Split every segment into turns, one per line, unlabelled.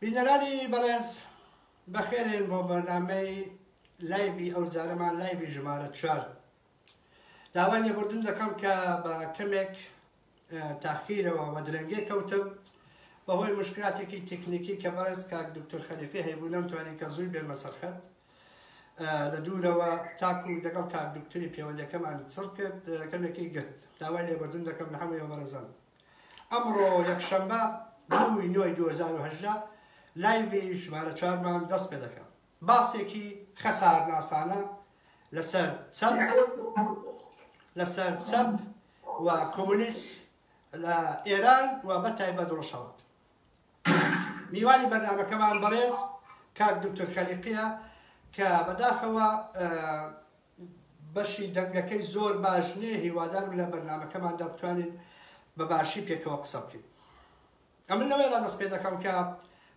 بینەرانی بەڕێز بەخێرێن بۆ بەرنامەی لایڤی ئەو جارەمان لایڤی ژمارە 4 داوای لێبوردن دەکەم کە بە کەمێک تاخیرەوە و درەنگێ کەوتم بەهۆی مشکلاتێکی تکنیکی کە بەڕێز کاک دکتۆر خەلیقی هەیبوو نەمتوانین کە زووی بێمە سەرخەت لە دوورەوە تاکو دەگەڵ کاک دکتۆری پەیوەندەکەمان چڕ کرد کەمێکی گرت داوای لێبوردن دەکەم لە هەموو بەڕێزان ئەمڕۆ یەکشەمبە 2/9/2018 لایڤی ژمارە 4مان دەست پێ دەکەم باسێکی خەسارناسانە لەسەر چەپ و کۆمونیست لە ئێران و بەتایبەت ڕۆژهەڵات میوانی بەرنامەکەمان بەڕێز کاک دکتۆر خەلیقیە کە بەداخەوە بەشی دەنگەکەی زۆر باش نییە هیوادارم لە بەرنامەکەماندا بتوانین بە باشی پێکەوە قسە بکەین ئەمن لەوەیدا دەست پێ دەکەم کە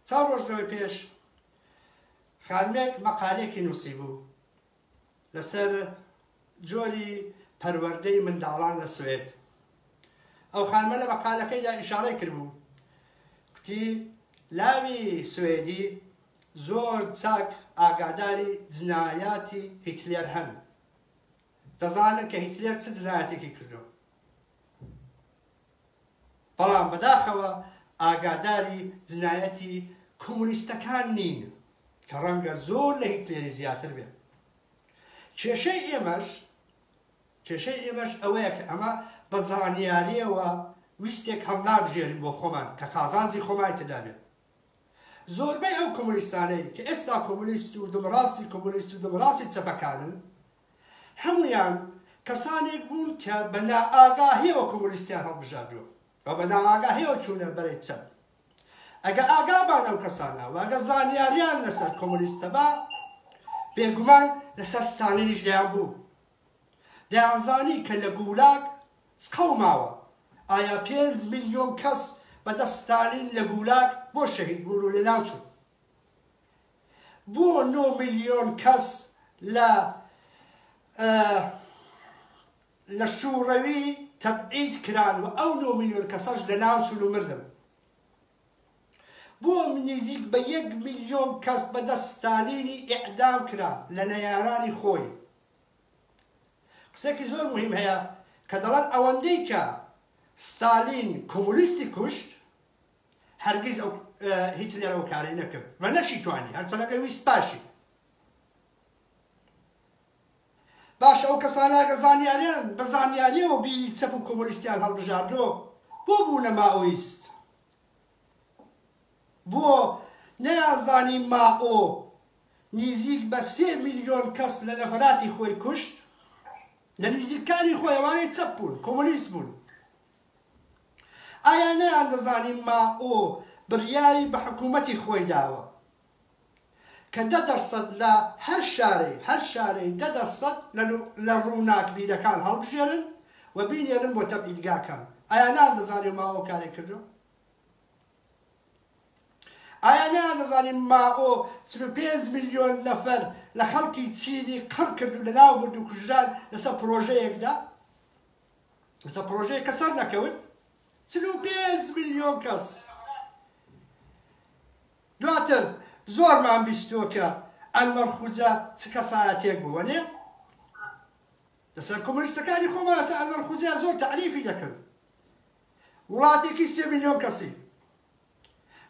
چاو ڕۆژ لەوەی پێش خانمێک مەقالێکی نووسی بوو لەسەر جۆری پەروەردەی منداڵان لە سوێد ئەو خانمە لە مەقالەکەیدا ئیشارەی کردبوو کوتی لاوی سوێدی زۆر چاک ئاگاداری جنایاتی هیتلێر هەن دەزانن کە هیتلێر چ جنایەتێکی کردو بەڵام بەداخەوە ئاگاداری جنایەتی کۆمونیستەکان نین کە ڕەنگە زۆر لە هیتلێری زیاتر بێت کێشەی ئێمەش ئەوەیە کە ئەمە بە زانیاریەوە ویستێک هەم نابژێرین بۆ خۆمان کە قازانجی خۆمای تێدا بێت زۆربەی ئەو کۆمونیستانەی کە ئێستا کۆمونیست و دمڕاستی چەپەکانن هەمویان کەسانێک بوون کە بە نائاگاهیەوە کۆمونیستیان هەڵبژاردووە و بە نائاگاهیەوە چوونە بەرەی چەپ ئەگە ئاگابان ئەو کەسانە و ئەگە زانیاریان لەسەر کۆمونیستە بە بێگومان لەسەر ستالینیش دەیان بوو دەیانزانی کە لە گولاگ چقەو ماوە ئایا 5 میلیۆن کەس بەدەست ستالین لە گولاگ بۆ شەهید بوون و لێناو چوون بۆ 9 میلیۆن کەس لە شوڕەوی تەبعید کران و ئەو 9 میلیۆن کەسەش لەناو چوون و مردن بۆ نزیک بە 1 میلیۆن کەس بەدەست ستالینی ئیعدام کرا لە نەیارانی خۆی قسێکی زۆر مهم هەیە کە دەڵێن ئەوەندەی کە ستالین کۆمونیستی کوشت هەرگیز هیتلێر ئەو کاری نەکرد و نەشی توانی هەرچەندەکە ویست پاشی باش ئەو کەسانە کە زانیاریان بە زانیاریەوە بیری چەپ و کۆمونیستیان هەڵبژاردۆ بۆ بوونە مائۆیست بۆ نەیانزانی مائۆ نزیک بە 3 میلیۆن کەس لە نەفەراتی خۆی کوشت لە نزیکانی خۆی ئەوانەی چەپ بوون کۆمونیست بوون ئایا نەیان دەزانی مائۆ بڕیاری بە حکوومەتی خۆی داوە کە 10% لە هەر شارەی 10% لە ڕووناک بیرەکان هەڵبژێرن و بینێرن بۆ تەبعیدگاکان ئایا نان دەزانی مائۆ کاری کردو ئایا نان دەزانی مائۆ 35 میلیۆن نەفەر لە خەڵکی چینی قڕ کرد و لەناو برد و کوژران لەسەر پرۆژەیەکدا لەسەر پرۆژەیەک کە سەر نەکەوت 35 میلیۆن کەس دواتر زۆرمان بیستووە کە ئەنوەر خوجا چ کەسایەتێک بووە نێ لەسەر کۆمونیستەکانی خۆمان لەسەر ئەنوەر خوجا زۆر تەعریفی دەکرد وڵاتێکی 3 میلیۆن کەسی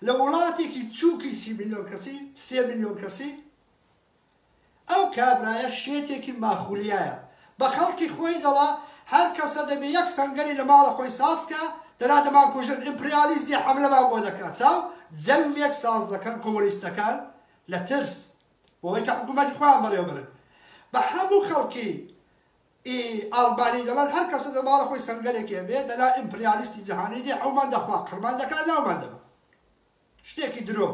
لە وڵاتێکی چووکی 30 میلیۆن کەسی 3 میلیۆن کەسی ئەو کابرایە شێتێکی ماخولیایە بە خەڵکی خۆی دەڵا هەر کەسە دەبێ یەک سەنگەری لە ماڵە خۆی سازکە دەنا دەمان کوژن ئیمپریالیستی حەملەمان بۆ دەکات چاو جەنگێک ساز دەکەن کۆمونیستەکان لە ترس بۆەوەی کە حکوومەتی خۆیان بەڕێوەبرن بە هەموو خەڵکی ئاڵبانی دەڵێن هەر کەسە لە ماڵە خۆی سەنگەرێکێ بێ دەنا ئیمپریالیستی جەهانی دێ ئەومان دەخوا قڕمان دەکات ناومان دەبە شتێکی درۆ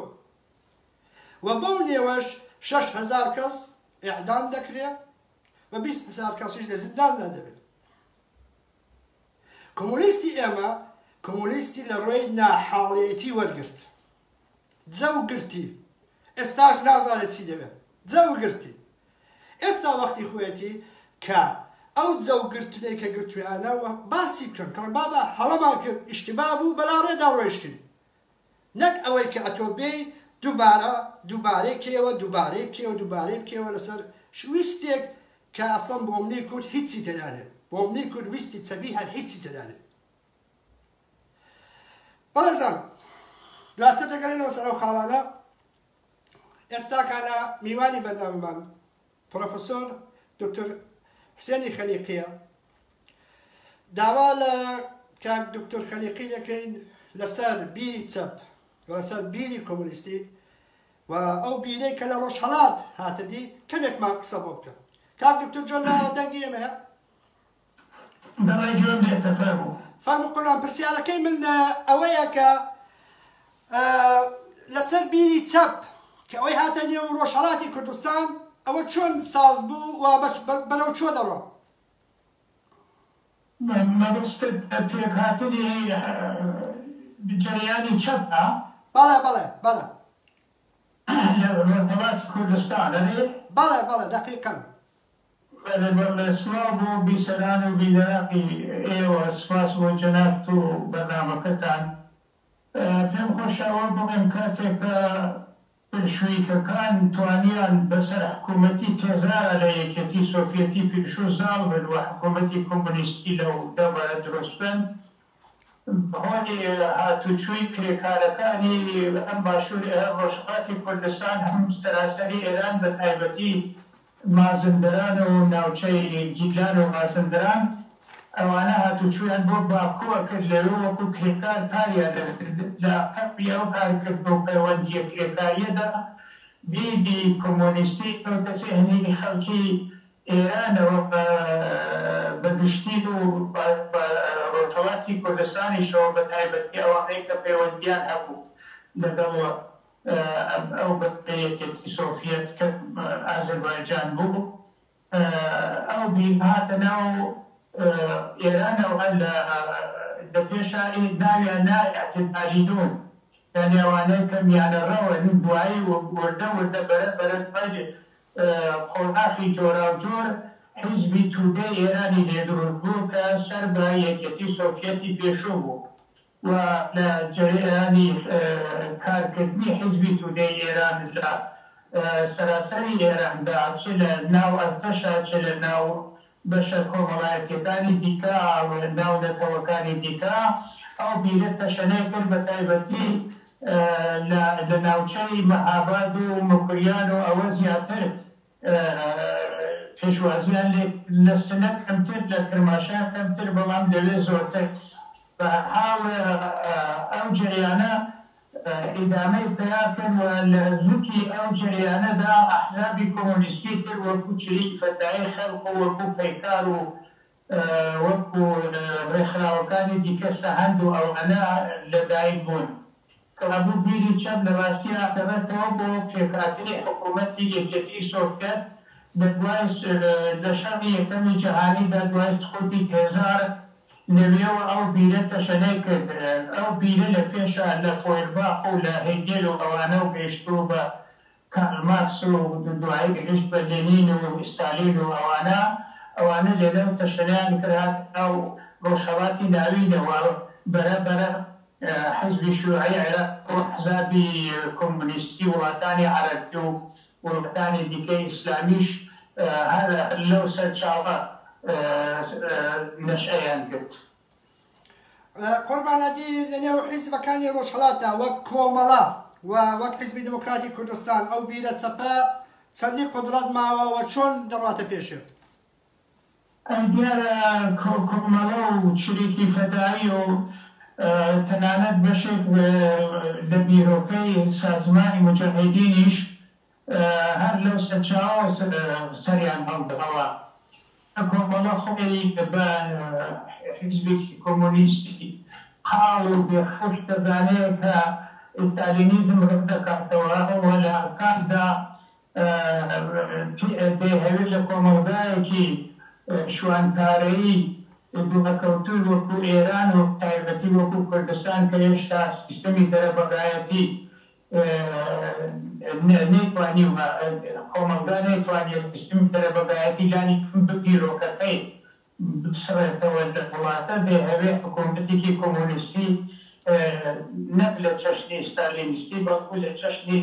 و بەو نێوەش 6,000 کەس ئیعدام دەکرێت و 20,000 کەسیش لە زینداندا دەبێت کۆمونیستی ئێمە کۆمونیستی لە ڕۆی ناحاڵیەتی وەرگرت جەو گرتی ئێستاش نازانێت چی دەبێت جەو گرتی ئێستا وەختی خۆیەتی کە ئەو جەوگرتنەی کە گرتویانەوە باسی بکەن کە بابا هەڵەمان کرد ئیشتیبا بوو بەلا ڕێدا ڕۆیشتین نەک ئەوەی کە ئەتۆ بێی دووبارەی بکەوە لەسەر شویستێک کە ئەسڵەن بۆ منی کورد هیچی تێدانێت بۆ منی کورد ویستی چەبی هەر هیچی تێدانێت. بەڵێزان دواتر دەگەڕێنەوە سەر ئەو خاڵانە. ئێستا کانە میوانی بەردەواممان پرۆفەسۆر دکتۆر حسێنی خەلیقیە. داوا لە کاک دکتۆر خەلیقی دەکەین لەسەر بیری چەپ لەسەر بیری کۆمونیستی و ئەو بیرەی کە لە ڕۆژهەڵات هاتەدی کەمێکمان قسە بۆ بکە. کاک دکتۆر جۆن لە دەنگی ئێمەیە؟
دەڵێ گوێم لێتە فەرموو.
فەرموو قوربان. پرسیارەکەی من ئەوەیە کە لەسەر بیری چەپ کە ئەوەی هاتە نێو ڕۆژهەڵاتی کوردستان ئەوە چۆن ساز بوو و بەلەو چۆ دەڕۆ؟
مەبەستت پێکهاتنی جەریانی چەپە؟
بەڵێ
لە ڕۆژهەڵاتی کوردستان ئەرێ؟
بەڵێ دەقیقەن.
سڵاو بۆ بیسەران و بیدەراقی ئێوە، سپاس بۆ جەنابەت و بەرنامەکەتان. پێم خۆشەوە بڵێم کاتێکە پێشوویکەکان توانیان بەسەر حکوومەتی تێزارە لە یەکێتی سۆڤیەتی پێشوو زاڵ بن و حکوومەتی کۆمونیستی لەو دەوبارە دروست بن، بەهۆی هاتوچووی کرێکارەکانی ئەم باشووری ڕۆژهەڵاتی کوردستان هەموو سەراسەری ئێران بە تایبەتی مازندران و ناوچەی گیلان و مازندران ئەوانە هاتوچوویان بۆ باکووە کرد لەوێ وەکو کرێکار کاریان دەکرد لە قەپی ئەو کارکرد بۆ پەیوەندیە کرێکاریەدا بیری کۆمۆنیستی کەوتە ذێهنی خەڵکی ئێرانەوە بەگشتی و ڕۆژهەڵاتی کوردستانیشەوە بە تایبەتی ئەوانەی کە پەیوەندیان هەبوو لەگەڵ ئەو بەیەکێتی سۆڤیەت کە ئازەربایجان بوو. ئەو بیر هاتە ناو ئێرانەوە لە پێشا ناویان ئاعتیدالیدون، یعنی ئەوانەی کە میانەڕەوە دوایی وردە بەرەبەر قۆناغی جۆراوجۆر حیزبی توودەی ئێرانی لێدروست بوو کە سەر بە یەکێتی سۆڤیەتی پێشوو بوو و لە جەریانی کارکردنی حیزبی توودەی ئێران لە سەراسەری ئێراندا چ لە ناو ئەرتەشە چ لە ناو بەشە کۆمەڵایەتیەکانی دیکە ناو نەتەوەکانی دیکە ئەو بیرە تەشەنەی کرد بە تایبەتی لە ناوچەی مەهاباد و مکریان و ئەوە زیاتر پێشوازیان لە سنە کەمتر لە کرماشان کەمتر بەڵام دەوێت زۆرتر بە حاڵ ئەو جریانە ئیدامەی پێیاکەن و لە زووکی ئەو جریانەدا ئەحزابی کۆمۆنیستی تر وەکو چریک فەتایی خەڵق و وەکو پەیکار و وەکو ڕێکخراوەکانی دیکە سەهەند و ئەوانە لەدایک بوون کە هەبوو بیری چەپ لە ڕاستی ئاکەبێتەوە بۆ پێکهاتنی حکوومەتی یەکێتی سۆڤیەت لە شەڕی یەکەمی جەهانیدا دوای سقوطی تێزار لەوێەوە ئەو بیرە تەشەنەی کرد. ئەو بیرە لە پێشە لە فۆیرباخ و لە هێگێل و ئەوانە و گەیشتوو بە کارل مارکس و دوایی گەشت بە لێنین و ستالین و ئەوانە لێرە تەشەنەیان کرد ئەو ڕۆژهەڵاتی ناوینەوە بەرەبەرە حیزبی شیوعی عێراق و ئەحزابی کۆمونیستی وڵاتانی عەرەبی و وڵاتانی دیکەی ئیسلامیش هەر لەو سەرچاوە نەشئەیان کرد.
قوربانەدی لەنێو حیزبەکانی ڕۆژهەڵاتدا وەک کۆمەڵە و وەک حیزبی دموکراتی کوردستان ئەو بیرە چەپە چەندی قودرەت ماوە و چۆن دەڕاتە پێشێ؟
دیارە کۆمەڵە و چریکی فەدایی و تەنانەت بەشێک لە بیرۆکەی سازمانی مجاهیدینیش هەر لەو سەرچاوە سەریان هەڵدەڕەوە. کۆمەڵە خۆی بە حیزبێکی کۆمۆنیستی حاڵ و بێخۆش دەزانەیە کە ئستالینیزم ڕەت دەکاتەوە ئەوە لە ئەرکاندا دەیهەوێت لە کۆمەڵگایەکی شوانکارەیی دووەکەوتوو وەکو ئێران و تایبەتی وەکو کوردستان کە هێشتا سیستەمی دەرەبەگایەتی نەیتوانی کۆمەڵگا نەیتوانێت سیستەمی دەرەبەگایەتی لانی بیرۆکەکەی بسڕێتەوە لە وڵاتە دەیهەوێت حکوومەتێکی کۆمۆنیستی نەک لە چەشنی ستالینیستی بەڵکو لە چەشنی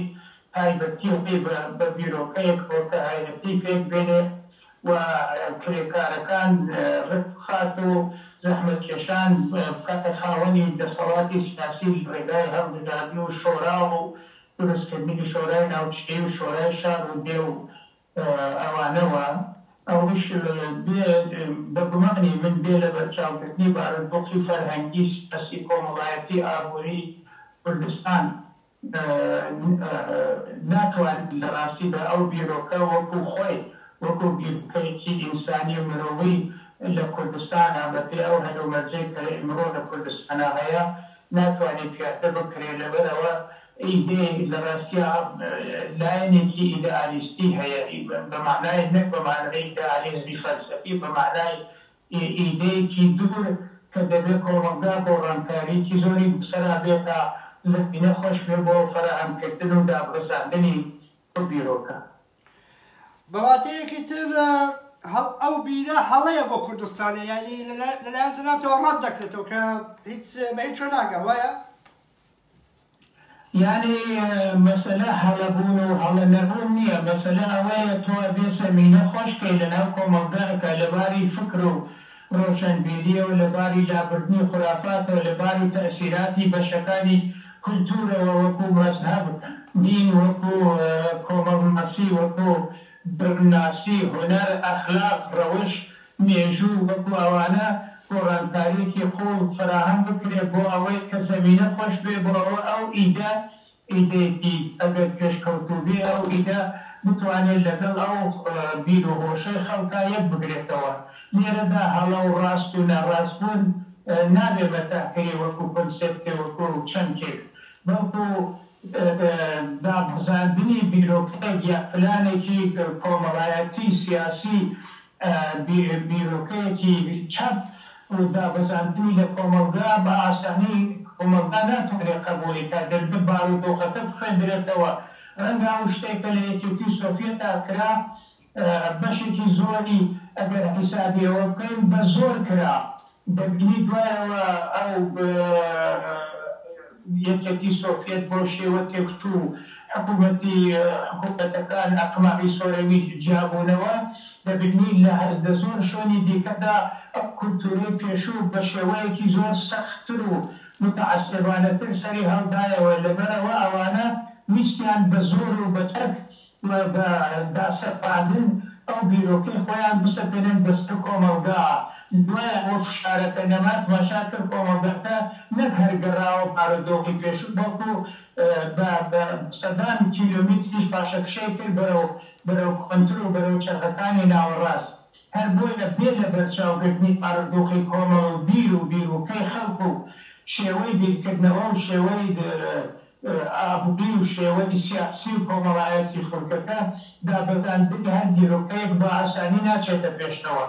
تایبەتی و پێی بە بیرۆکەیەک کە هایەتی پێک بێنێ و کرێکارەکان ڕفخات و زەحمەتکێشان بکاتە خاوەنی دەسەڵاتی سیاسی ڕێگای هەڵبژاردن و شۆرا و دروستکردنی شۆرای ناوچەی و شۆرای شار و دێ و ئەوانەوە ئەوش بە گومانی من بێ لە بەرچاوکردنی بارودۆخی فەرهەنگی سیاسی کۆمەڵایەتی ئابووری کوردستان ناتوانێت لە ڕاستی بە ئەو بیرۆکە وەکو خۆی وەکو بیرۆکەیەکی ئینسانی و مرۆڤی لە کوردستانە بەپێ ئەو هەلومەرجەی کە ئیمڕۆ لە کوردستانە هەیە ناتوانێت پیادە بکرێت لەبەرەوە ئیدێ لە ڕاستیە لایەنێکی ئیدئالیستی هەیە بە معنای نەک بە معنای ئیدئالیزمی فەلسەفی بە معنای ئیدەیەکی دوور کە دەبێت کۆمەلگا بۆ ڕەنکاریی زۆری بسەرا بێتە لەبینە خۆش بێ بۆ فەرەهەمکردن و دابڕزاندنی بیرۆکە.
بەواتەیەکی تر ئەو بیرە هەڵەیە بۆ کوردستانی یعنی لەلایەن جەنابتەوە ڕەت دەکرێتەوە کە هیچ بە هیچ ناگە وایە؟
یعنی مەسەلە هەڵەبوون و هەڵە نەبوون نییە مەسەلە ئەوەیە تۆ ئەبێ سەمینە خۆشکەی لەناو کۆمەلگاکە لەباری فکر و ڕۆشنبیریە و لەباری لابردنی خوراپاتەوە لەباری تەئسیراتی بەشەکانی کولتورەوە وەکو مەزهەب دین وەکو کۆمەڵناسی وەکو برناسی هونەر ئەخلاق ڕەوش مێژوو وەکو ئەوانە گۆڕانکاریەکی خۆ فراهەم بکرێت بۆ ئەوەی کە زەمینە خۆش بێ بۆ ئەوە ئەو ئیدە ئیدەیەکی ئەگەر پێشکەوتوو بێ ئەو ئیدە بتوانێت لەگەڵ ئەو بیر و هۆشەی خەڵکا یەک بگرێتەوە لێرەدا هەڵە و ڕاست و ناڕاستبوون نابێ بە تاکەی وەکو کۆنسێپتێ وەکو چەندکێک بەڵکو دابزاندنی بیرۆکەیەک یا پلانێکی کۆمەڵایەتی سیاسی بیرۆکەیەکی چەپ و دابزاندنی لە کۆمەلگا بە ئاسانی کۆمەلگا ناتوانێت قبوڵی کات دەبێت بارودۆخەکە بخوێندرێتەوە ڕەنگە ئەو شتێکە لە یەکێتی سۆڤیەتە کرا بەشێکی زۆری ئەگەر حیسابیەوە بکەین بە زۆر کرا دەبینی دوایەوە ئەو یەکێتی سۆڤیەت بۆ شێوە تێکچوو حکوومەتەکان ئەقماعی سۆرەوی جیابوونەوە دەبینی لە زۆر شوێنی دیکەدا ئەو کولتوری پێشوو بە شێوەیەکی زۆر سەختتر و متعەسبانەتر سەری هەڵدایەوە لەبەرەوە ئەوانە ویستیان بە زۆر و بە تەک بە داسەپاندن ئەو بیرۆکەی خۆیان بسەپێنن دەستە کۆمەلگا دوای ئەوە فشارەکە نەمات ماشا کرد کۆمەلگاکە نەک هەرگەڕاوە بارودۆخی پێشوو بەڵکو بە سەدان کیلۆمتریش پاشەکشەی کرد بەرەو کۆنتر و بەرەو چەرخەکانی ناوەڕاست هەر بۆی لە بێ لە بەرچاوکردنی بارودۆخی کۆمەڵ و بیرۆکەی خەڵک و شێوەی بیرکردنەوە و شێوەی ئابووری و شێوەی سیاسی و کۆمەڵایەتی خەڵکەکە دابەزاندنی هەر بیرۆکەیەک بە ئاسانی ناچێتە پێشنەوە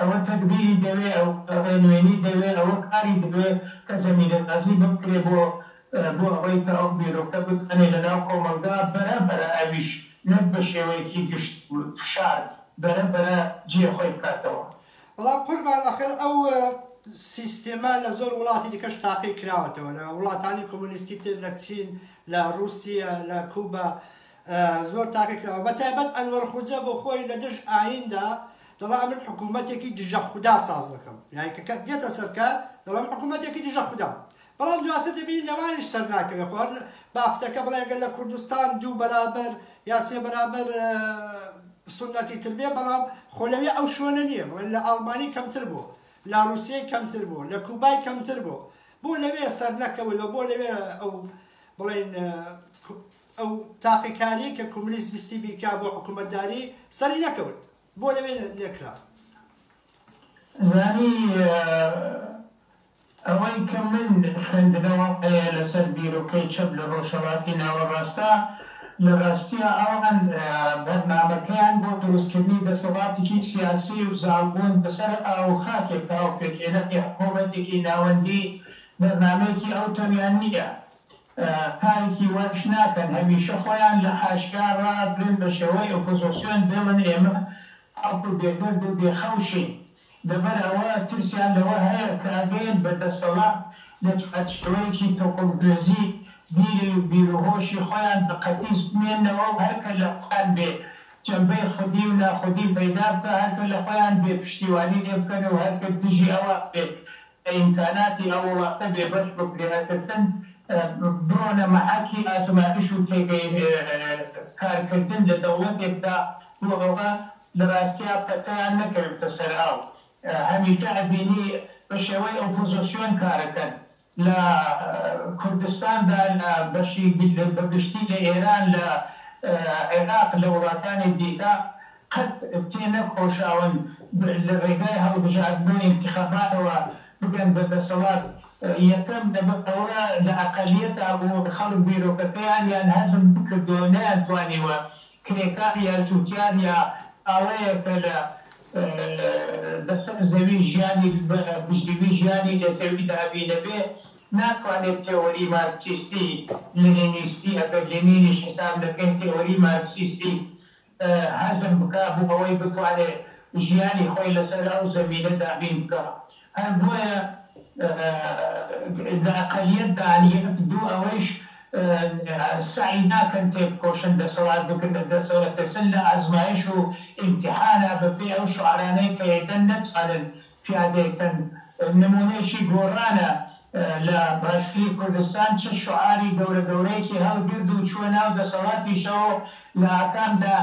ئەوە تەدبیری دەوێت ئەو ڕێنوێنی دەوێت ئەوە کاری دەوێت کە زەمینەسازی بکرێ بۆ ئەوەی کە ئەو بیرۆکە بتوانێت لەناو کۆمەلگا بەرەبەرە ئەویش نەک بە شێوەیەکی گشت فشار بەرەبەرە جێ خۆی بکاتەوە.
بەڵام قوربان ئەخر ئەو سیستێمە لە زۆر وڵاتی دیکەش تاقی کراوەتەوە لە وڵاتانی کۆمونیستی تر لە چین لە رووسیا لە کوبا زۆر تاقی کراوە بەتایبەت ئەنوەر خوجە بۆ خۆی لە دژ ئایندا دەڵا من حکوومەتێکی دژە خودا ساز دەکەم یعنی کە دێتە سەرکار دەڵا من حکوومەتێکی دژە خودا بەڵام دواتر دەبینی لەوانیش سەر ناکەوێت خۆ بافتەکە بڵێ گەل لە کوردستان دوو بەرابەر یا سێ بەرابەر سنەتی تر بێ بەڵام خۆلەوێ ئەو شوێنە نییە بڵێن لە ئەڵمانی کەمتر بوو لە رووسیای کەمتر بوو لە کوبای کەمتر بوو بۆ لەوێ سەر نەکەوتەوە بۆ لەوێ ئەو بڵێن ئەو تاقیکاری کە کۆمونیست ویستی بیکا بۆ حکوومەتداری سەری نەکەوت بۆ لەوێ نەکرا
زانی ئەوەی کە من خوێندنەوە هەیە لەسەر بیرۆکەی چەپ لە ڕۆژهەڵاتی ناوەڕاستە لە ڕاستیە ئەوان بەرنامەکەیان بۆ دروستکردنی دەسەڵاتێکی سیاسی و زاڵبوون بەسەر ئاو خاکێکا و پێکهێنەی حکوومەتێکی ناوەندی بەرنامەیەکی ئەو تەنیان نییە کارێکی وەش ناکەن هەمیشە خۆیان لە حاشکار ڕابرن بە شێوەی ئۆپۆزیسیۆن بڵن ئێمە ئەڵ بێگەرد و بێخەوشین لەبەر ئەوە ترسیان لەوە هەیە کە ئەگەن بە دەسەڵات شوەیەکی تۆکڵدۆزی بیرۆهۆشی خۆیان بە قەتیس بمێنەوە و هەرکە لە خۆیان بێ جەنبەی خودی و ناخودی پەیدا بکە هەرکە لە خۆیان بێ پشتیوانی لێ بکەن و هەرکە دژی ئەوە بێ ئیمکاناتی ئەوە وەختە بێبەش بکرێنەکردن بڕۆنە مەحەکی ئاتوماتیش و تێگەی کارکردن لە دەوڵەتێکدا بۆ ئەوە لە ڕاستیا قەتیان نەکەوێتە سەر ئاو هەمیشە ئەبینی بە شێوەی ئۆپۆزیسیۆن کارەکەن لە کوردستاندا لە بەشی بەگشتی لە ئێران لە عێراق لە وڵاتانی دیکە قەت تێنەخۆشاون لە ڕێگای هەڵبژاردنەوەی انتخاباتەوە بگەن بە دەسەڵات یەکەم دەبێتەوە لە ئەقەلیەتە بۆ خەڵک بیرۆکەکەیان یان هەزم بکردەوە نەیانتوانیوە کرێکار یا جووتیان یا ئاوەیەکە لە دەسەر زەوی ژیانی بژیوی ژیانی لەتەوی دابینە بێ ناتوانێت تێوەری مارکسیستی لێنینیستی ئەگەر لێنینیش حساب دەکەین تێوەری مارکسیستی هەزم بکە بۆ ئەوەی بتوانێت ژیانی خۆی لەسەر ئەو زەمینە دابین بکە هەر بۆیە لە ئەقەلیەتدا یەک دوو ئەوەیش سعی ناکەن تێبکۆشن دەسەڵات بکردن دەسەڵاتەسن لە ئازمایش و ئیمتیحانە بەپێ ئەو شعرانەی کە هێدەن نەتوانن پیادەکەن نمونەیەکی گۆڕانە لە باشووری کوردستان چه شعاری گەورە گەورەیەکی هەڵگرد و چوە ناو دەسەڵاتیشەوە لە ئاکامدا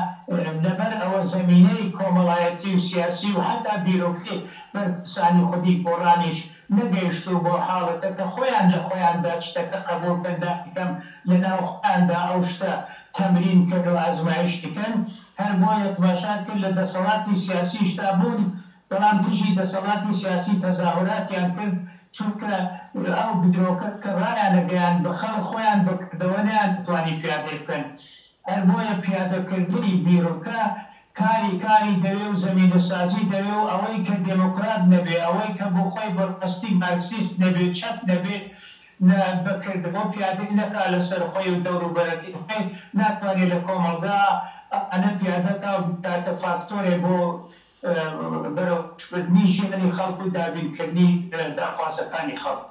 لەبەر ئەوە زەمینەی کۆمەڵایەتی و سیاسی و حتا بیرۆکری بەرپرسانی خودی گۆڕانیش نەگەیشتو بۆ حاڵەتە کە خۆیان لە خۆیاندا شتەکە قبوڵکەن داکەم لە ناو خۆیاندا ئەو شتە تەمرین کرد و ئازمایش دکەن هەر بۆیە تماشات کرد لە دەسەڵاتی سیاسیشتا بوون بەڵام دژی دەسەڵاتی سیاسی تەزاهوراتیان کرد چونکە ئەو بدرۆکە کە ڕایانەگەیان بە خەڵک خۆیان بکردەوە نەیانتوانی پیادە بکەن هەر بۆیە پیادەکردنی بیرۆکە کاری دەوێ و زەمینەسازی دەوێ و ئەوەی کە دموکرات نەبێ ئەوەی کە بۆ خۆی بەڕاستی مارکسیست نەبێ چەپ نەبێ بەکردبۆ پیادەی نەکا لەسەر خۆی و دەور و بەرەکی خۆی ناتوانێت لە کۆمەڵگا ئەنە پیادەکە و بکاتە فاکتۆرێ بۆ بەرەوشکردنی ژیانی خەڵک و دابینکردنی داخوازەکانی خەڵک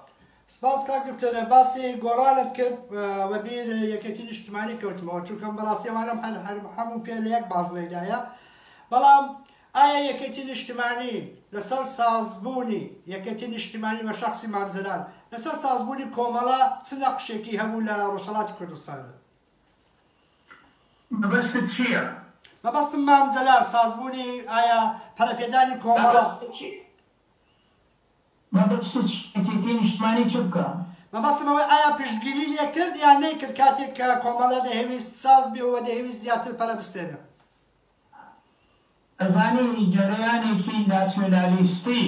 سپاس کاک دکتۆرە باسی گۆڕانت کرد وەبیر یەکێتی نیشتیمانی کەوتمەوە چونکە بەڕاستی ئەوانم هەموو پێ لە یەک بازڵێدایە بەڵام ئایا یەکێتی نیشتیمانی لەسەر سازبوونی یەکێتی نیشتیمانی بە شەخسی مامزەلان لەسەر سازبوونی کۆمەڵە چ نەقشێکی هەبوو لە ڕۆژهەڵاتی کوردستاندا
مەبەستت چییە؟
مەبەستم مامزەلان سازبوونی ئایا پەرەپێدانی کۆمەڵە
مەبەستی نیشتیمانی چ بکە؟
مەبەستمەوەی ئایا پشتگیری لێ کرد یان نەیکرد کاتێک کە کۆمەڵە دەهێویست ساز بێەوە دەهێویست زیاتر پەرە بستێنە
ئەزانی جەرەیانێکی ناسیۆنالیستی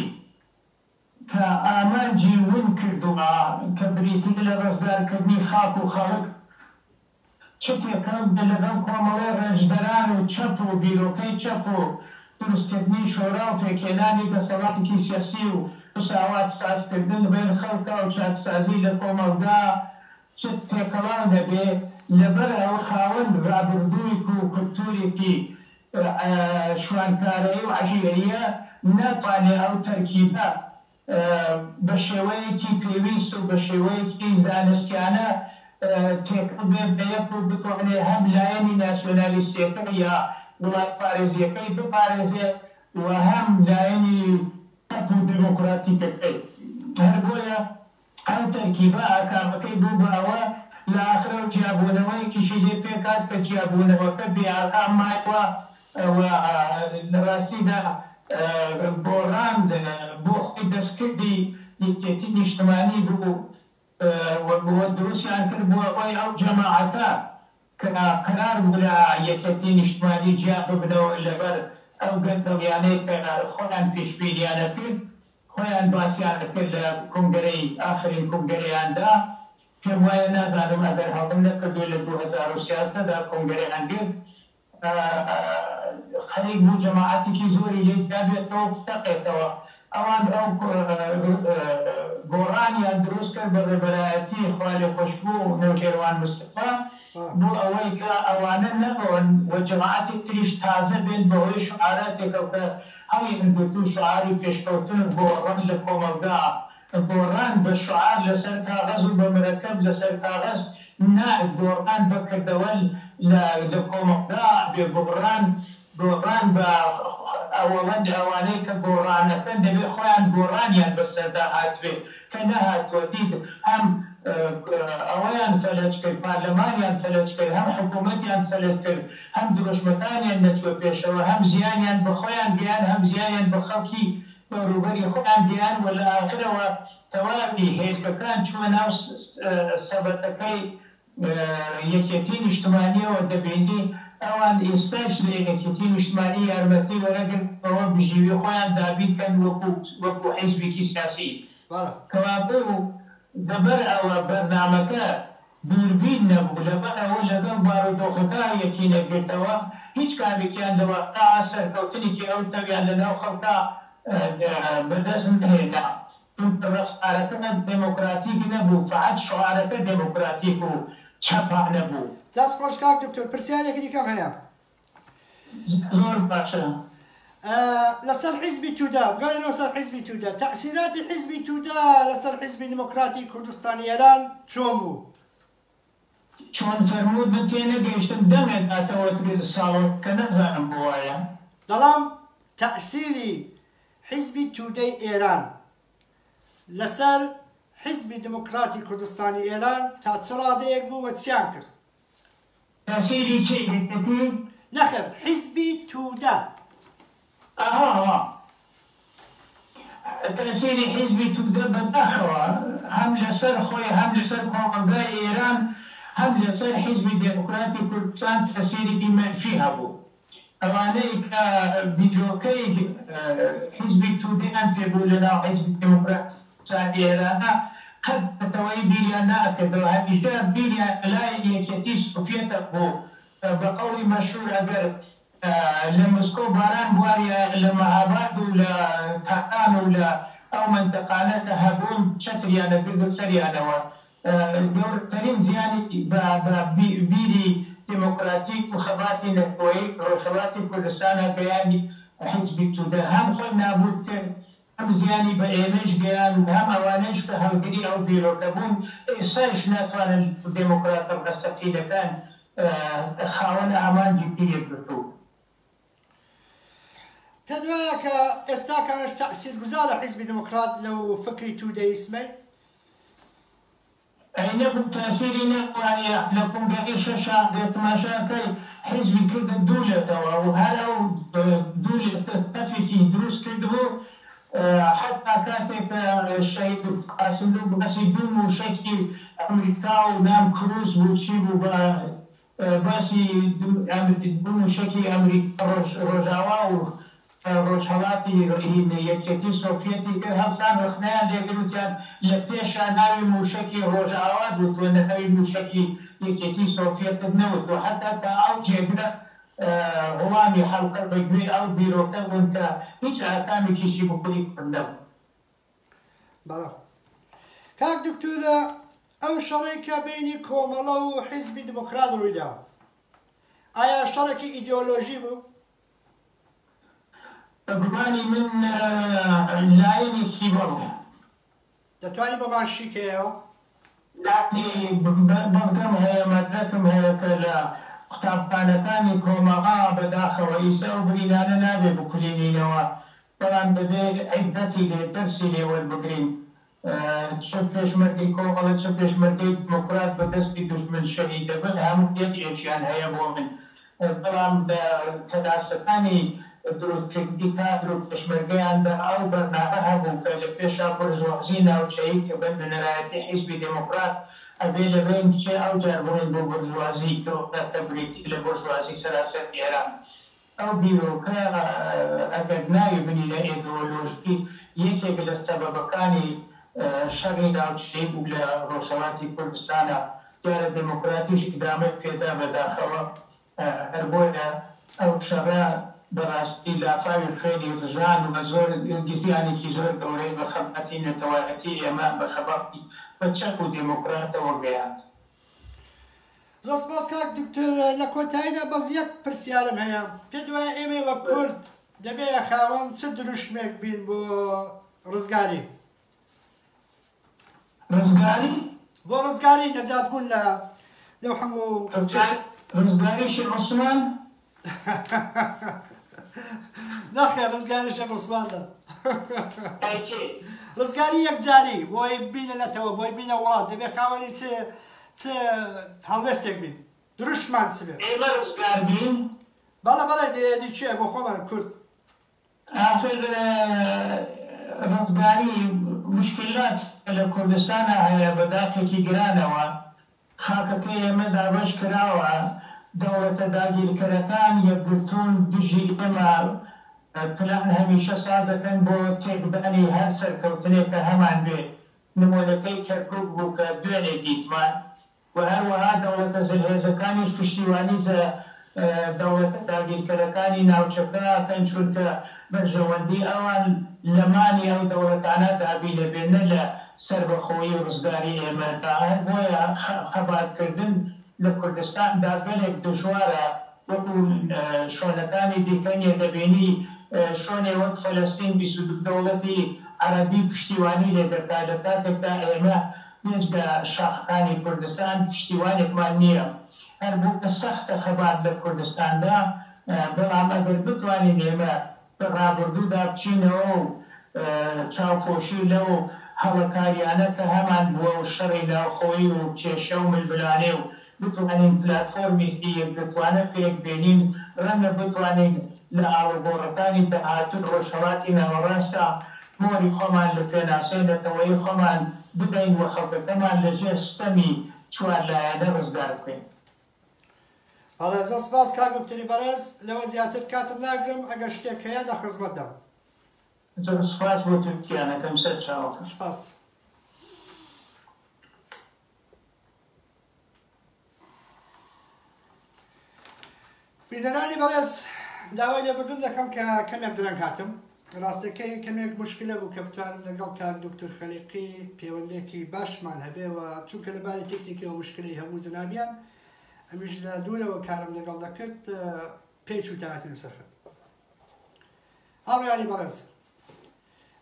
کە ئامانجی ون کردووە کە بریتی لە ڕزگارکردنی خاک و خەڵک چ تێکەڵ لەگەڵ کۆمەڵەی ڕێژبەران و چەپ و بیرۆکەی چەپ و دروستکردنی شۆرا و پێکێنانی دەسەڵاتێکی سیاسی و مساوات سازکردن بین خەڵکە و چاکسازی لە کۆمەڵگا چ تێکەڵاو دەبێ لەبەر ئەوە خاوەن ڕابردوویەک و کولتوورێکی شوانکارایی و عەژیرەیە ناتوانێت ئەو تەرکیبە بە شێوەیەکی پێویست و بە شێوەیەکی زانستیانە تێکەڵ بێ بەیەک و بتوانێت هەم لایەنی ناسیۆنالیستیەکە یا وڵات پارێزیەکەی بپارێزێت و هەم لایەنی دموکراتیکەکەی هەر بۆیە ئەو تەرکیبە ئاکامەکەی بوو بە ئەوە لە ئاخرە و جیابوونەوەیەکیشی لێ پێکات کە جیابوونەوەکە بێئاقام مایوە لە ڕاستیدا گۆڕاند بۆ خۆی دەستکردی یەکێتی نیشتیمانی بوو وە دروستیان کرد بۆ ئەوەی ئەو جەماعەتە کە قەرار بوو لە یەکێتی نیشتیمانی جیا ببنەوە لەبەر ئەو گەندەڵیانەی کە خۆیان پێشبینیانە کرد خۆیان باسییانە کرد لە کنگرەی ئاخرین کنگرەیاندا پێم وایە نازانم ئەگەر هەڵم نەکردووە لە 2013دا کنگرەیان کرد خەریک بوو جەماعەتێکی زۆری لێدا بێتەوە بتەقێتەوە ئەوان ئەو گۆڕانیان دروست کرد بە ڕێبەرایەتی خوا لێ خۆشبوو و نەوشێروان مستەفا بۆ ئەوەی کە ئەوانە نەبن و جەماعەتی تریش تازە بێن بەهۆی شعاراتێکە کە هەڵی هەندوو شعاری پێشکەوتن بۆ ڕەنگ لە کۆمەلگا گۆڕان بە شعار لەسەر کاغەز و بە مرەکەب لەسەر کاغەز نا گۆڕان بەکردەوە لە کۆمەڵگا بێ گۆڕان بە ئەوەند ئەوانەی کە گۆڕانەکەن دەبێت خۆیان گۆڕانیان بەسەردا هاتوێ کە نەهاتوە دیت هەم ئەوەیان فەلەج کرد پارلەمانیان فەلەج کرد هەم حکوومەتیان فەلەج کرد هەم دروشمەکانیان نەچوە پێشەوە هەم زیانیان بە خۆیان گیان هەم زیانیان بە خەڵکی ڕوبەری خۆیان گیان وە لە ئاخرەوە تەواوی هێرکەکان چوە ناو سەبەتەکەی یەکێتی نیشتمانیەوە دەبینی ئەوان ئێستاش لە یەکێتی نیشتمانی یارمەتی وەرەگرن ئەوە بژیوی خۆیان دابینکەن وەکو حیزبێکی سیاسی کەوابێ و دەبەر ئەوە بەرنامەکە دووربین نەبوو لەبەر ئەوە لەگەڵ بارودۆخەکە یەکی نەگرتەوە هیچ کامێکیان لەواقع سەرکەوتنێکی ئەو تەویان لەناو خەڵکا بەدەست نهێنا ڕفتارەکە دموکراتیک نەبوو فقط شعارەکە دموکراتیک و چەپا نەبوو.
دەست خۆش کاک دکتۆر پرسیارێکی دیکەم هەیە
زۆر باشە.
لەسەر حیزبی تودا بگەڕێنەوە سەر حیزبی تودا تەأسیراتی حیزبی تودا لەسەر حیزبی دموکراتی کوردستانی ئێران چۆن بوو؟
چۆن فەرموود من تێ نەگەیشتم دەمێت هاتەوە ساڵۆ کە نەزانم بۆ وایە.
دەڵام تەأسیری حیزبی تودەی ئێران لەسەر حیزبی دموکراتی کوردستانی ئێران تا چ ڕادەیەک بوو وە چیان کرد؟
تەأسیری چی دەکەی؟
نەخێر حیزبی تودا.
تأثيري حزبي تودا بداخوا هم لسر خوي هم لسر كومنغاي إيران هم لسر حزبي ديمقراطي كردستان تأثيري بمنفيها بو أواني كفيديوكي حزبي تودا أنت بولنا حزبي ديمقراطي إيران قد تتوي بيليانا أكدو هذه بيليانا لا يكتيس سوفيتا بو بقولي مشهور أجر لمسكو باران بواريا لمهاباد ولا تاكان ولا او منطقانات هبون شتريانا قرد سريانا دور ترين زياني بيري ديمقراطيك وخباتي نكوي وخباتي كردستانا بياني حزبي تودا هم خلنا بود هم زياني بأيمش بيان هم اوانش كهوجري او بيرو كبون إيسايش ناتوان الديمقراط الغستي لكان خاون اعمال جدية بطول
پێدوایە کە ئێستا کانش تەأسیرگوزارە حیزبی دموکرات لەو فکری توودەی ئیسمەی؟
نەبوو تەأسیری نەبووایە لە کۆنگرەی شەشا تەماشاکەی حیزبی کردە دوولەتەوە و هەر ئەو دوولێت تەفێکی دروست کردبوو حتا کاتێک شەید قاسملو باسی دوم و شەکی ئەمریکا و نام کروز بوو چی بوو بە باسی دوم و شەکی ئەمریکا ڕۆژاوا و ڕۆژهەڵاتی یەکێتی سۆڤیەتی کرد هەفتان ڕخنەیان لێگرتیان لە پێشا ناوی موشەکی ڕۆژئاوا بوو لە ناوی موشەکی یەکێتی سۆڤیەت نەوت و حتا تا ئەو جێگرە وڵامی حەڵقە بەگوێ ئەو بیرۆکە بوون کە هیچ ئاکامێکیشی بخۆی نەبوو.
بەڵێ کاک دکتۆرە ئەو شەڕێکە بینی کۆمەڵە و حیزبی دموکرات ڕوویدا ئایا شەڕێکی ئیدئۆلۆژی بوو؟
بگوانی من لایەنی سیبەڵە
دەتوانی بەمان شیکەیەوە؟
بەڵگەم هەیە مەدرەکم هەیە کە لە قوتابخانەکانی کۆمەڵا بەداخەوە ئیسا و برینانە نابێ بکولینینەوە بەڵام دەبێ عیدەتی لێ دەرسی لێ وەربگرین چ پێشمەرگەی کۆمەڵە چ پێشمەرگەی دموکرات بەدەستی دوژمن شەهید دەبن هەموو یەکێکیان هەیە بۆ من بەڵام کەداسەکانی دروستکردی کادر و پێشمەرگەیاندا ئەو بەرنامە هەبوو کە لە پێشا بورژوازی ناوچەیی کە بە نەرایەتی حیزبی دموکرات ئەبێ لەبێن چێ ئەو جار بڕێن بۆ بورژوازی کە تەبریتی لە بورژوازی سەراسەر ئێران ئەو بیرۆکە ئەگەر ناوی بنی لە ئیدئۆلۆژی یەکێک لە سەبەبەکانی شەڕی ناوچەیی بوو لە ڕۆژهەڵاتی کوردستانە دیارە دموکراتیش ئیدامەت پێدا بەداخەوە هەر بۆیە ئەو شەڕە بەڕاستی لافاوی خێری ڕژان و بە زۆر گزیانێکی زۆر گەورەی بە خەبەتی نەتەوایەتی ئێمە بە خەبەتی بە چەک و دموکراتەوە گەیاند.
زۆر سپاس کاک دکتۆر لە کۆتاییدا بەس یەک پرسیارم هەیە پێ دوایە ئێمە وە کورد دەبێ خاوەن چ دروشمێک بین بۆ ڕزگاری؟
ڕزگاری
بۆ ڕزگاری نەجات بوون لەو هەموو
ڕزگاری شێخ عوسمان
نەخێ ڕزگاری شێخ عوسمانە ڕزگاری یەکجاری بۆی بینە نەتەوە بۆی بینە وڵات دەبێت خاوەنی چ هەڵوێستێک بین دروشتمان چ بێت
ئێمە ڕزگار بین
بەڵێ بەڵێ دێدی چییە بۆ خۆمان کورد
آخر ڕزگاری مشکلات لە کوردستانە هەیە بەداخێکی گرانەوە خاکەکەی ئێمە دابەش کراوە دەوڵەتە داگیرکەرەکان یەکگرتوون دژی ئێمە پلان هەمیشە سازەکەن بۆ تێکدانی هەر سەرکەوتنێک کە هەمان بێ نمونەکەی کەرکوک بوو کە دوێنێ دیتمان و هەروەها دەوڵەتە زلهێزەکانیش پشتیوانی دەوڵەتە داگیرکەرەکانی ناوچەکەکەن چونکە بەرژەوەندی ئەوان لەمانی ئەو دەوڵەتانە دابینە بێنە لە سەربەخۆیی و ڕزگاری ئێمە بۆیە خەباتکردن لە کوردستاندا گەلێک دژوارە وەکو شۆنەکانی دیکەنیە دەبینی شۆنێ وەک فەلەستین 22 دەوڵەتی عەرەبی پشتیوانی لێ دەکات لە کاتێکدا ئێمە هێشتا شاخەکانی کوردستان پشتیوانێکمان نییە هەر بووکە سەختە خەبات لە کوردستاندا بەڵام ئەگەر بتوانین ئێمە بە ڕابردوودا بچینەوە و چاوپۆشی لەو هەڵەکاریانە کە هەمان بووە و شەڕی ناوخۆیی و کێشە و ملبلانێ و بتوانین پلاتفۆرمێکی یەکگرتوانە پێک بێنین ڕەنگە بتوانین لە ئاڵوگۆڕەکانی داهاتوو ڕۆژهەڵاتی ناوەڕاستە مۆری خۆمان لە پێناسێنێتەوەی خۆمان بدەین و خەڵکەکەمان لەژێر ستەمی چوارلایەنە ڕزگار بکەین.
بەڵێ زۆر سپاس کاک دکتۆری بەرز لەوە زیاتر کاتم ناگرم ئەگەر شتێک هەیە لە خزمەتدا.
زۆر سپاس بۆ تورکیانەکەم سەر چاوەکە.
سپاس. بینەرانی بەڕێز داوای لێبوردن دەکەم کە کەمێک درەنگ هاتم ڕاستەکەی کەمێک مشکلە بوو کە بتوانم لەگەڵ کاک دکتۆر خەلیقی پەیوەندێکی باشمان هەبێەوە چونکە لەباری تێکنیکی و مشکلەی هەبوو جەنابیان ئەمیش لە دوورەوە کارم لەگەڵ دەکرد پێچ و تاهاتنە سەرخەت هاوڕێیانی بەڕێز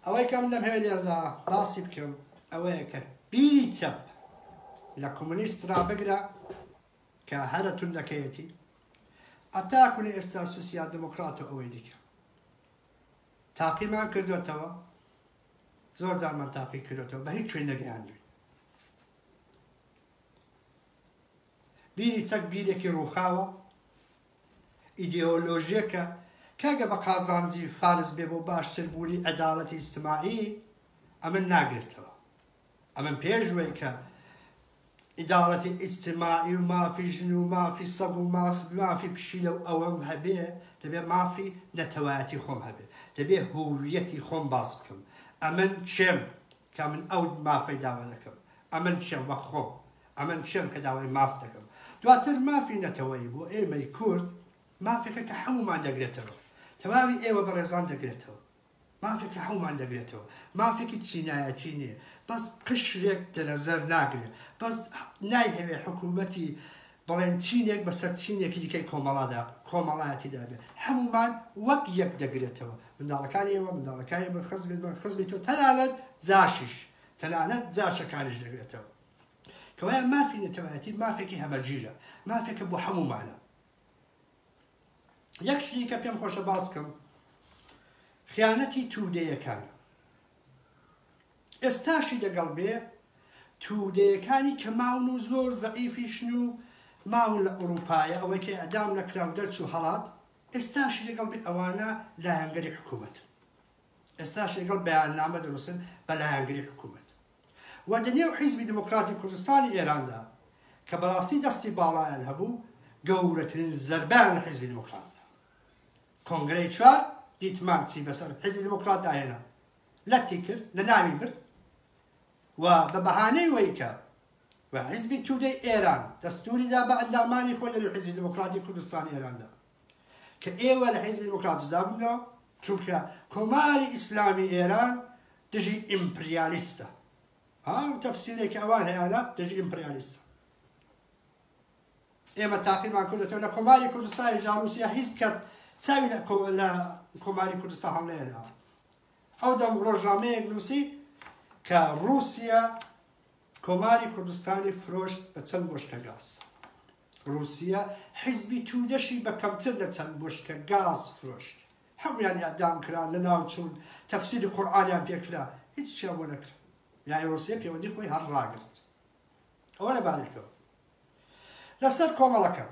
ئەوەی کەم دەمهەوێت لێرەدا باسی بکەم ئەوەیە کە بیری چەپ لە کۆمونیست ڕابگرە کە هەرە توندەکەیەتی ئەتاکوونی ئێستا سوسیال دموکرات و ئەوەی دیکە تاقیمان کردوێتەوە زۆر جارمان تاقی کردوێتەوە بە هیچ شوێ نەگەیاندوین بیری چەک بیرێکی ڕووخاوە ئیدئۆلۆژیەکە کەگە بە قازانجی فارس بێ بۆ باشتربوونی عەداڵەتی ئیجتیماعی ئەمن ناگرێتەوە ئەمن پێشوەی کە عەداڵەتی ئیجتیماعی و مافی ژن و مافی سەگ و مافی پشیلە و ئەوەم هەبێ دەبێت مافی نەتەوایەتی خۆم هەبێ دەبێت هوویەتی خۆم باس بکەم ئەمن چێم کە من ئەو مافەی داوا دەکەم ئەمن چێم وەک خۆم ئەمن چێم کە داوای ماف دەکەم دواتر مافی نەتەوەیی بۆ ئێمەی کورد مافێکە کە هەمومان دەگرێتەوە تەواوی ئێوە بەڕێزان دەگرێتەوە مافێکە هەمومان دەگرێتەوە مافێکی چینایەتی نییە بەس قشرێک دەنەزەر ناگرێت بەس نایهەوێ حکوومەتی بەڵێن چینێک بەسەر چینێکی دیکەی کۆمەڵایەتی دابێت هەمومان وەک یەک دەگرێتەوە منداڵەکانی ئێوە منداڵەکانی خزمی تۆ تەنانەت جاشیش تەنانەت جاشەکانیش دەگرێتەوە کەوایە مافی نەتەوایەتی مافێکی هەمەگیرە مافێکە بۆ هەمومانە یەک شتی کە پێم خۆشە باس بکەم خیانەتی تودەیەکان ئێستاشی دەگەڵ بێ تودەیەکانی کە ماون و زۆر زەعیفیشن و ماون لە ئەوروپایە ئەوەی کە ئەدام نەکراو دەرچوو هەڵات ئێستاشی لەگەڵ بێ ئەوانە لایەنگەری حکوومەت ئێستاشی لەگەڵ بەیاننامە دەنووسن بە لایەنگەری حکوومەت و دنێو حیزبی دموکراتی کوردستانی ئێراندا کە بەڕاستی دەستی باڵایان هەبوو گەورەترین زەربیان لە حیزبی دموکراتدا کۆنگرەی چوار دیتمان چی بەسەر حیزبی دموکرات داهێنا لەتی کرد لە ناوی برد و بە بەهانەی وەی کە و حیزبی تودەی ئێران دەستوریدا بە ئەندامانی خۆی لە حیزبی دموکراتی کوردستانی ئێراندا کە ئێوە لە حیزبی دموکرات جدا بوونەوە چونکە کۆماری ئیسلامی ئێران دژی ئیمپریالیستە تەفسیرێکی ئەوان هەیەە دژی ئیمپریالیستە ئێمە تاقیمان کردێتەوە لە کۆماری کوردستانی ژاروسیا هیچ کەت چاوی لە کۆماری کوردستان هەڵێنەوە ئەو دەم ڕۆژنامەیەک نووسی کە رووسیا کۆماری کوردستانی فرۆشت بە چەند بۆشکە گاز. رووسیا حیزبی تودەشی بە کەمتر لە چەند بۆشکە گاز فرۆشت. هەمویان یاددام کران لە ناوچوون تەفسیری قورئانیان پێکرا، هیچ شیان بۆ نەکرا. یانی رووسیا پەیوەندی خۆی هەر ڕاگرت. ئەوە لەبارێکەوە. لەسەر کۆمەڵەکە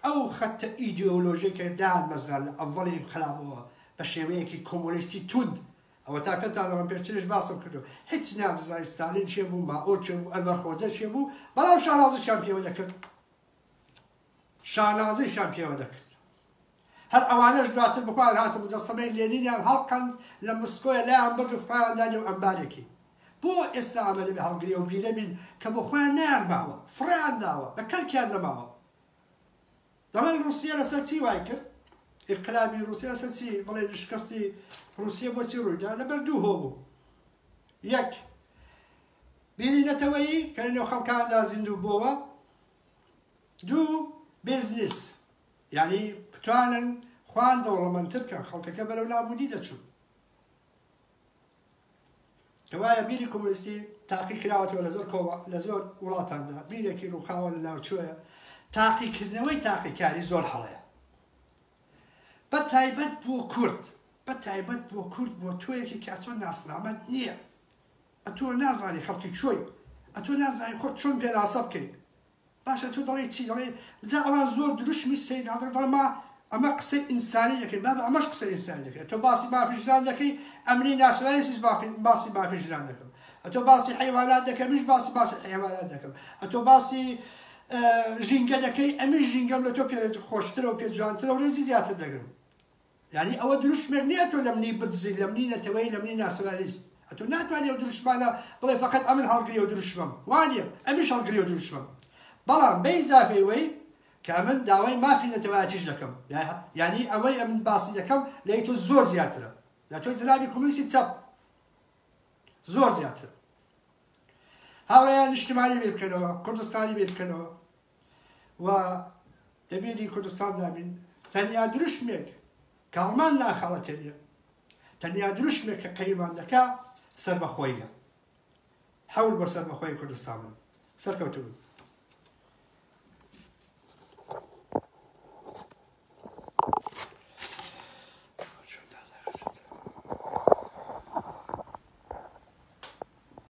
ئەو خەتە ئیدئۆلۆژیەکە دامەزرا لە ئەڤەڵی انقلابەوە بە شێوەیەکی کۆمۆنیستی توند، ئەوە تا پێتان لەمە پێشترش باسم کردو، هیچ نازانای ستالین چێ بوو، ماۆ چێ بوو، ئەنوەر خۆجە چێ بوو، بەڵام شانازیشیان پێوە دەکرد. شانازیشیان پێوە دەکرد. هەر ئەوانەش دواتر بخوان هاتە مجەسەمەی لێنینیان هەڵقەند لە مسکۆیە لایان برد و فڕیاندانی و ئەمبارێکی. بۆ ئێستا ئامادە بێ هەڵگرێ و بیرە بین کە بۆ خۆیان نەیانماوە، فڕیان داوە، بە کەلکیان نەماوە. دەڵێن رووسیا لەسەر چی وای کرد؟ انقلابی رووسیا لەسەر چی؟ بەڵێ شکستی رووسیا بۆچی ڕوویدا؟ لەبەر دوو هۆ بوو. یەک بیری نەتەوەیی کە لە نێو خەڵکاندا زیندوو بووەوە. دوو بیزنس، یعنی بتوانن خوان دەوڵەمەندتر کەن، خەڵکەکە بەرەو نابوودی دەچوو. کەوایە بیری کۆمۆنیستی تاقی کراوەتەوە لە زۆر وڵاتاندا، بیرێکی ڕووخاوە لە ناوچوویە. تاقیکردنەوەی تاقیکاری زۆر هەڵەیە. بە تایبەت بۆ کورد، بە تایبەت بۆ کورد، بۆ تۆیەکی کە ئەتۆ ناسنامەت نییە، ئەتۆ نازانی خەڵکی چۆی، ئەتۆ نازانی خۆت چۆن پێناسە بکەیت. باشە تۆ دەڵێ چی؟ دەڵێ جا ئەوان زۆر دروشمی سەید دەڵێ ئەمە قسەی ئینسانی دەکەین، بابە ئەمەش قسەی ئینسانی دەکەیت. تۆ باسی مافی ژنان دەکەی، ئەمری ناسیۆنالیستی باسی مافی ژنان دەکەم. ئەتۆ باسی حیوانات دەکەم، میش باسی حیوانات دەکەم. ئەتۆ باسی ژینگە دەکەی، ئەمیش ژینگەم لە تۆ پێ خۆشترە و پێ جوانترە و ڕێزی زیاتر دەگرم. یعنی ئەوە دروشمێک نییە تۆ لە منی بدزی، لە منی نەتەوەی، لە منی ناسیۆنالیست. ئەتۆ ناتوانێت ئەو دروشمانە بڵێ فەقەت ئەمن هەڵگری و دروشمم، وانە ئەمیش هەڵگری و دروشمم. بەڵام بە ئیزافەی وەی کە من داوای مافی نەتەوەیەتیش دەکەم، یعنی ئەوەی ئەمن باسی دەکەم لای تۆ زۆر زیاترە، لە تۆی جەنابی کۆمۆنیستی چەپ زۆر زیاتر. هاوڕێیان نیشتیمانی بێ بکەنەوە، کوردستانی بێ بکەنەوە و دەبێتی کوردستان دابین تەنیا دروشمێک کە ئەڵمان ناخەڵەتێنێ، تەنیا دروشمێک کە قەیمان دەکا سەربەخۆیە. هەوڵ بۆ سەربەخۆی کوردستان بن. سەرکەوتوو بن.